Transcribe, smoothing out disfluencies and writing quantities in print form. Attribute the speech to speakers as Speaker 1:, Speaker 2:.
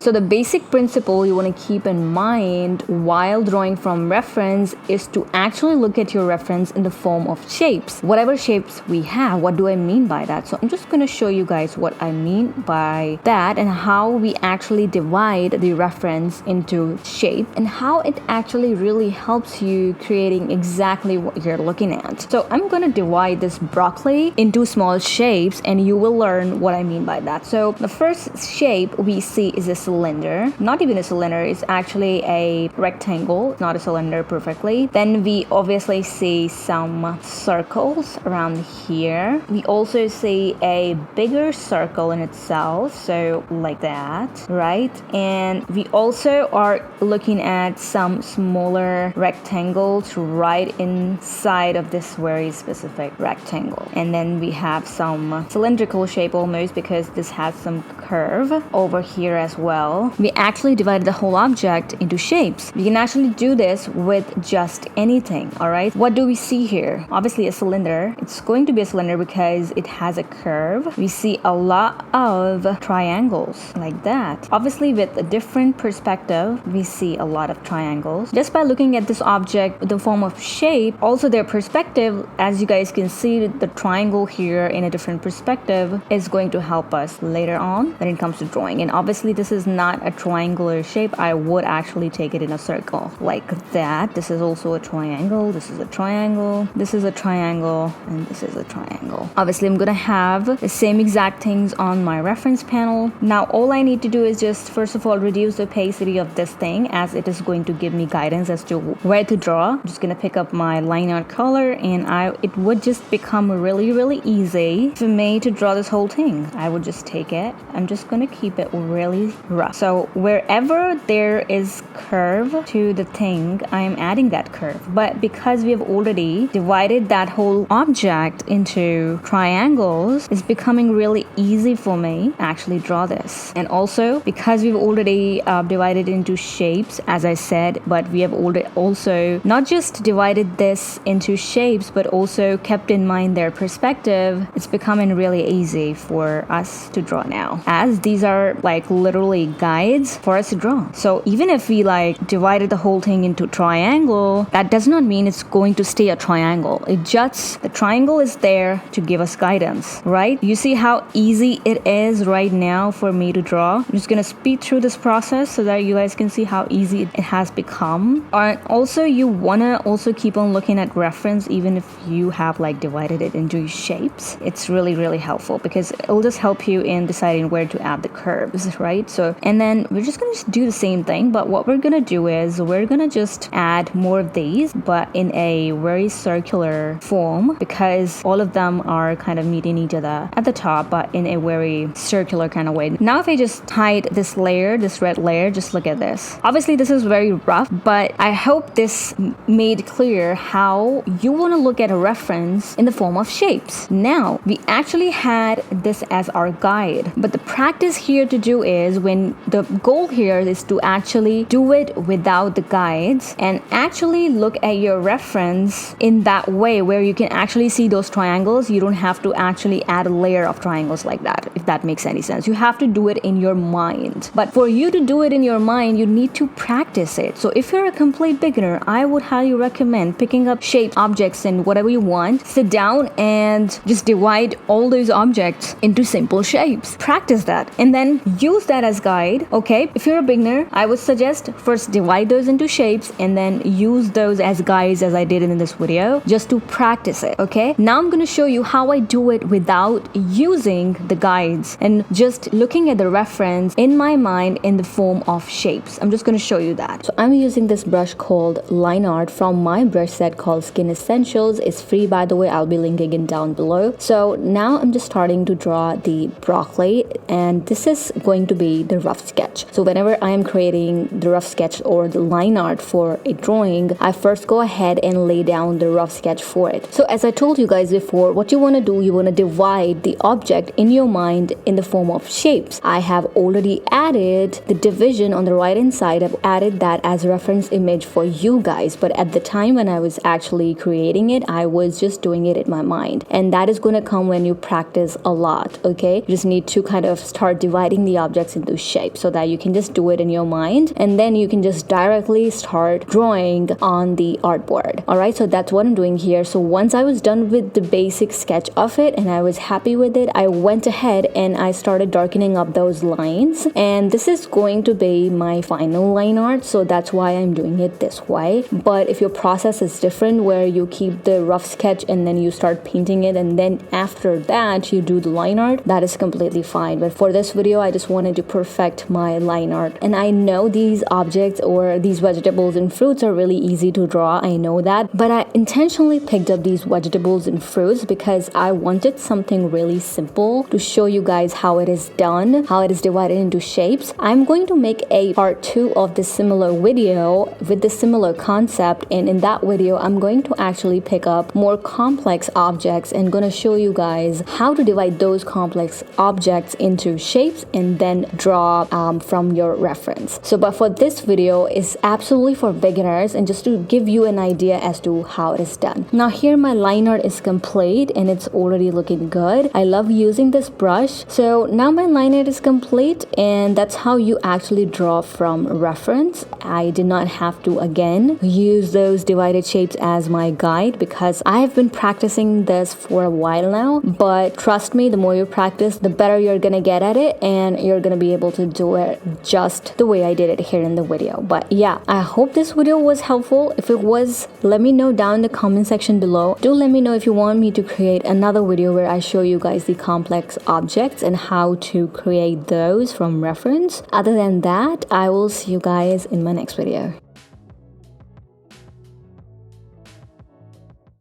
Speaker 1: So the basic principle you want to keep in mind while drawing from reference is to actually look at your reference in the form of shapes. Whatever shapes we have, what do I mean by that? So I'm just going to show you guys what I mean by that and how we actually divide the reference into shape and how it actually really helps you creating exactly what you're looking at. So I'm going to divide this broccoli into small shapes and you will learn what I mean by that. So the first shape we see is a cylinder. Not even a cylinder, it's actually a rectangle, not a cylinder perfectly. Then we obviously see some circles around here. We also see a bigger circle in itself, so like that, right? And we also are looking at some smaller rectangles right inside of this very specific rectangle. And then we have some cylindrical shape almost because this has some curve over here as well. We actually divided the whole object into shapes. We can actually do this with just anything, all right? What do we see here? Obviously a cylinder. It's going to be a cylinder because it has a curve. We see a lot of triangles like that. Obviously with a different perspective, we see a lot of triangles. Just by looking at this object in the form of shape, also their perspective, as you guys can see, the triangle here in a different perspective is going to help us later on when it comes to drawing. And obviously this is not a triangular shape. I would actually take it in a circle like that. This is also a triangle. This is a triangle. This is a triangle. And this is a triangle. Obviously I'm gonna have the same exact things on my reference panel. Now all I need to do is just first of all reduce the opacity of this thing as it is going to give me guidance as to where to draw. I'm just gonna pick up my line art color and it would just become really easy for me to draw this whole thing. I would just take it. I'm just gonna keep it really rough. So wherever there is curve to the thing, I am adding that curve. But because we have already divided that whole object into triangles, it's becoming really easy for me to actually draw this. And also because we've already divided into shapes, as I said, but we have already also not just divided this into shapes, but also kept in mind their perspective, it's becoming really easy for us to draw now, as these are like literally guides for us to draw. So even if we like divided the whole thing into triangle, that does not mean it's going to stay a triangle. It just, the triangle is there to give us guidance, right? You see how easy it is right now for me to draw. I'm just gonna speed through this process so that you guys can see how easy it has become. And also you wanna also keep on looking at reference even if you have like divided it into shapes. It's really helpful because it'll just help you in deciding where to add the curves, right? So, and then we're just gonna do the same thing, but what we're gonna do is we're gonna just add more of these, but in a very circular form because all of them are kind of meeting each other at the top, but in a very circular kind of way. Now if I just hide this layer, this red layer, just look at this. Obviously this is very rough, but I hope this made clear how you want to look at a reference in the form of shapes. Now we actually had this as our guide, but the practice here to do is when the goal here is to actually do it without the guides and actually look at your reference in that way where you can actually see those triangles. You don't have to actually add a layer of triangles like that, if that makes any sense. You have to do it in your mind. But for you to do it in your mind, you need to practice it. So if you're a complete beginner, I would highly recommend picking up shapes, objects, and whatever you want. Sit down and just divide all those objects into simple shapes. Practice that and then use that as guide. Okay, if you're a beginner, I would suggest first divide those into shapes and then use those as guides as I did in this video just to practice it. Okay, now I'm going to show you how I do it without using the guides and just looking at the reference in my mind in the form of shapes. I'm just going to show you that. So I'm using this brush called Line Art from my brush set called Skin Essentials. It's free, by the way. I'll be linking it down below. So now I'm just starting to draw the broccoli, and this is going to be the rough sketch. So whenever I am creating the rough sketch or the line art for a drawing, I first go ahead and lay down the rough sketch for it. So as I told you guys before, what you want to do, you want to divide the object in your mind in the form of shapes. I have already added the division on the right hand side. I've added that as a reference image for you guys, but at the time when I was actually creating it, I was just doing it in my mind, and that is going to come when you practice a lot. Okay, you just need to kind of start dividing the objects into shape so that you can just do it in your mind, and then you can just directly start drawing on the artboard. Alright, so that's what I'm doing here. So once I was done with the basic sketch of it and I was happy with it, I went ahead and I started darkening up those lines, and this is going to be my final line art, so that's why I'm doing it this way. But if your process is different, where you keep the rough sketch and then you start painting it and then after that you do the line art, that is completely fine. But for this video, I just wanted to perfect my line art. And I know these objects or these vegetables and fruits are really easy to draw, I know that, but I intentionally picked up these vegetables and fruits because I wanted something really simple to show you guys how it is done, how it is divided into shapes. I'm going to make a part 2 of this similar video with the similar concept, and in that video I'm going to actually pick up more complex objects and gonna show you guys how to divide those complex objects into shapes and then draw from your reference. So but for this video is absolutely for beginners and just to give you an idea as to how it is done. Now here my line art is complete and it's already looking good. I love using this brush. So now my line art is complete, and that's how you actually draw from reference. I did not have to again use those divided shapes as my guide because I've been practicing this for a while now, but trust me, the more you practice, the better you're gonna get at it and you're gonna be able to do it just the way I did it here in the video. But yeah, I hope this video was helpful. If it was, let me know down in the comment section below. Do let me know if you want me to create another video where I show you guys the complex objects and how to create those from reference. Other than that, I will see you guys in my next video.